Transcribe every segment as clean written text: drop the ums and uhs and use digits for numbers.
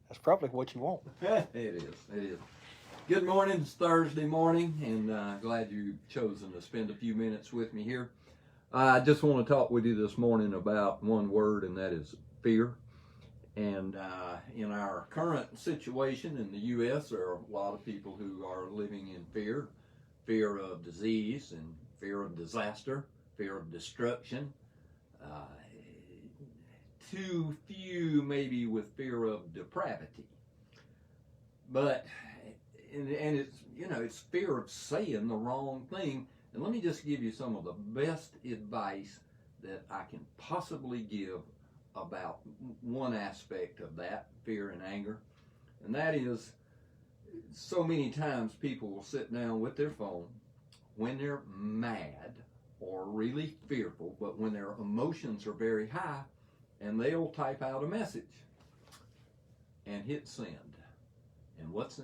That's probably what you want. It is. It is. Good morning. It's Thursday morning, and glad you've chosen to spend a few minutes with me here. I just want to talk with you this morning about one word, and that is fear. And in our current situation in the U.S., there are a lot of people who are living in fear. Fear of disease and fear of disaster, fear of destruction. Too few maybe with fear of depravity. But, and it's, it's fear of saying the wrong thing. And let me just give you some of the best advice that I can possibly give about one aspect of that, fear and anger. And that is, so many times people will sit down with their phone when they're mad or really fearful, but when their emotions are very high, and they'll type out a message and hit send. And once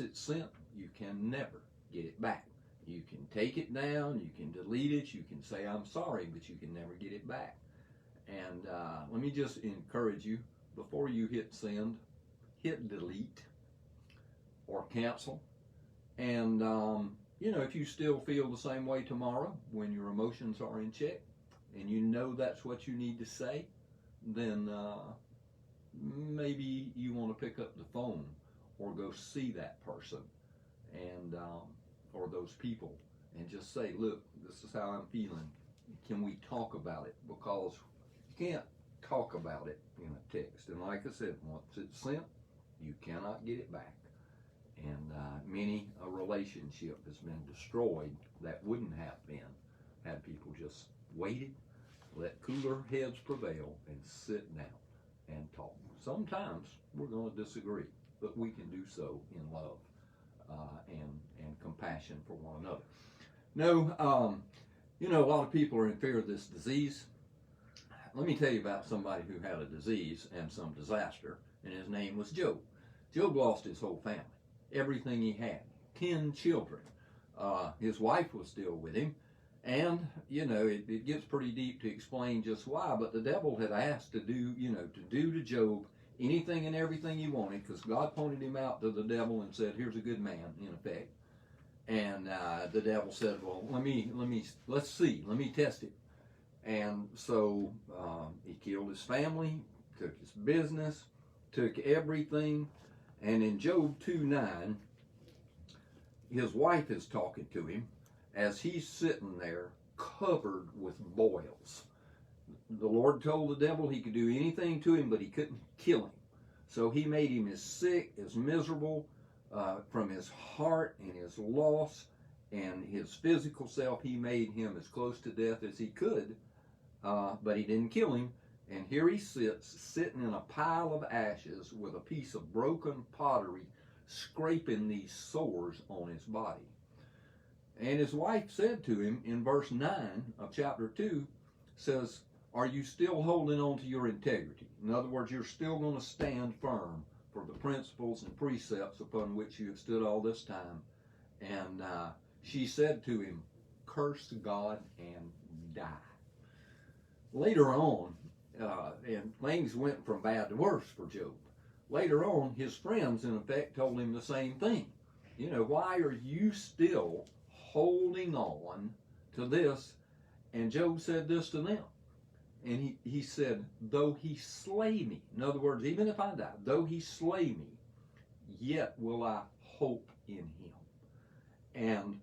it's sent, you can never get it back. You can take it down, you can delete it, you can say I'm sorry, but you can never get it back. And let me just encourage you, before you hit send, hit delete or cancel. And if you still feel the same way tomorrow when your emotions are in check and you know that's what you need to say, then maybe you want to pick up the phone or go see that person and or those people and just say, look, this is how I'm feeling. Can we talk about it? Because you can't talk about it in a text. And like I said, once it's sent, you cannot get it back. And many a relationship has been destroyed that wouldn't have been had people just waited, let cooler heads prevail, and sit down and talk. Sometimes we're going to disagree, but we can do so in love and compassion for one another. No, a lot of people are in fear of this disease. Let me tell you about somebody who had a disease and some disaster, and his name was Job. Job lost his whole family, everything he had, 10 children. His wife was still with him. And, it gets pretty deep to explain just why, but the devil had asked to do to Job anything and everything he wanted, because God pointed him out to the devil and said, here's a good man, in effect. And the devil said, well, let's see, let me test it. And so he killed his family, took his business, took everything. And in Job 2:9, his wife is talking to him as he's sitting there covered with boils. The Lord told the devil he could do anything to him, but he couldn't kill him. So he made him as sick, as miserable from his heart and his loss and his physical self. He made him as close to death as he could, but he didn't kill him. And here he sits, sitting in a pile of ashes with a piece of broken pottery, scraping these sores on his body. And his wife said to him in verse 9 of chapter 2, says, are you still holding on to your integrity? In other words, you're still going to stand firm for the principles and precepts upon which you have stood all this time. And she said to him, curse God and die. Later on, and things went from bad to worse for Job. Later on, his friends, in effect, told him the same thing. Why are you still holding on to this? And Job said this to them. And he said, though he slay me, in other words, even if I die, though he slay me, yet will I hope in him. And,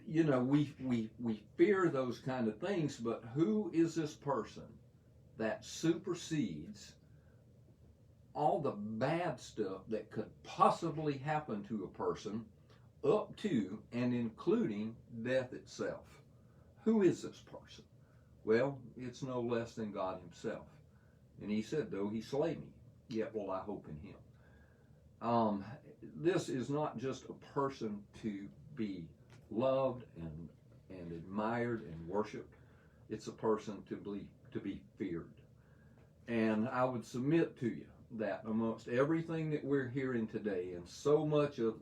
we fear those kind of things, but who is this person that supersedes all the bad stuff that could possibly happen to a person, up to and including death itself? Who is this person? Well, it's no less than God himself. And he said, though he slay me, yet will I hope in him. This is not just a person to be loved and admired and worshiped. It's a person to be feared. And I would submit to you that amongst everything that we're hearing today, and so much of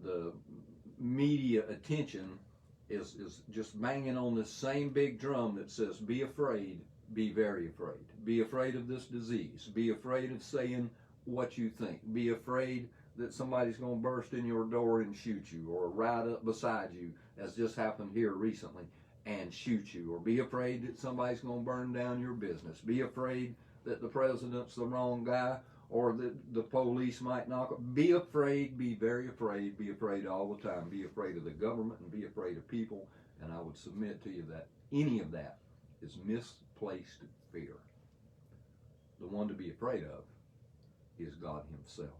the media attention is just banging on this same big drum that says, be afraid, be very afraid. Be afraid of this disease. Be afraid of saying what you think. Be afraid that somebody's going to burst in your door and shoot you, or ride up beside you, as just happened here recently, and shoot you. Or be afraid that somebody's going to burn down your business. Be afraid that the president's the wrong guy, or that the police might knock. Be afraid, be very afraid, be afraid all the time. Be afraid of the government and be afraid of people. And I would submit to you that any of that is misplaced fear. The one to be afraid of is God himself.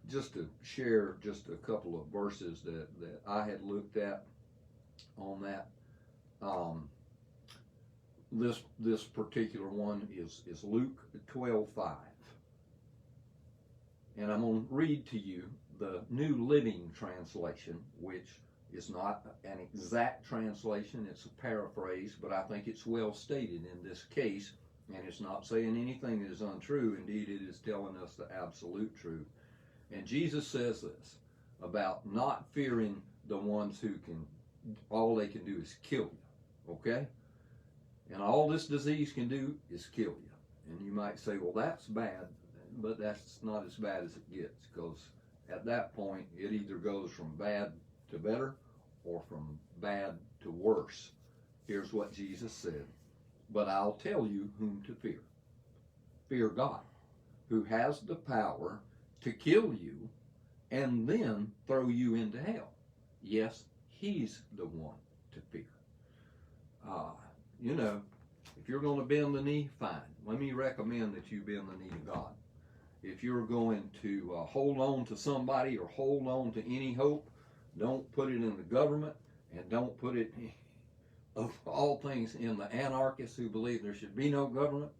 Just to share just a couple of verses that I had looked at on that. This particular one is Luke 12:5. And I'm going to read to you the New Living Translation, which is not an exact translation, it's a paraphrase, but I think it's well stated in this case, and it's not saying anything that is untrue. Indeed, it is telling us the absolute truth. And Jesus says this about not fearing the ones who can, all they can do is kill you, okay? And all this disease can do is kill you. And you might say, well, that's bad, but that's not as bad as it gets, because at that point, it either goes from bad to better or from bad to worse. Here's what Jesus said, but I'll tell you whom to fear. Fear God, who has the power to kill you and then throw you into hell. Yes, he's the one to fear. If you're going to bend the knee, fine. Let me recommend that you bend the knee to God. If you're going to hold on to somebody or hold on to any hope, don't put it in the government, and don't put it, of all things, in the anarchists who believe there should be no government.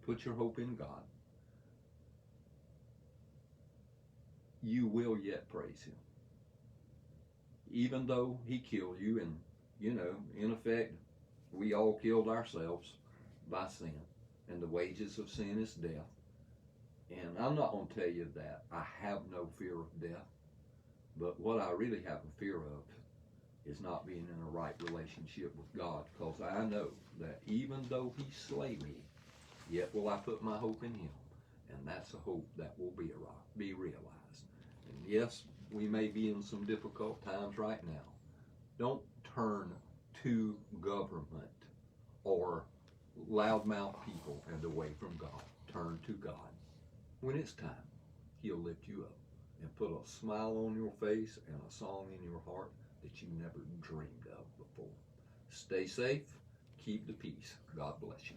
Put your hope in God. You will yet praise him. Even though he killed you, and, in effect, we all killed ourselves by sin, and the wages of sin is death. And I'm not going to tell you that I have no fear of death, but what I really have a fear of is not being in a right relationship with God, because I know that even though he slay me, yet will I put my hope in him, and that's a hope that will be realized. And yes, we may be in some difficult times right now. Don't turn to government or loudmouth people and away from God. Turn to God. When it's time, he'll lift you up and put a smile on your face and a song in your heart that you never dreamed of before. Stay safe. Keep the peace. God bless you.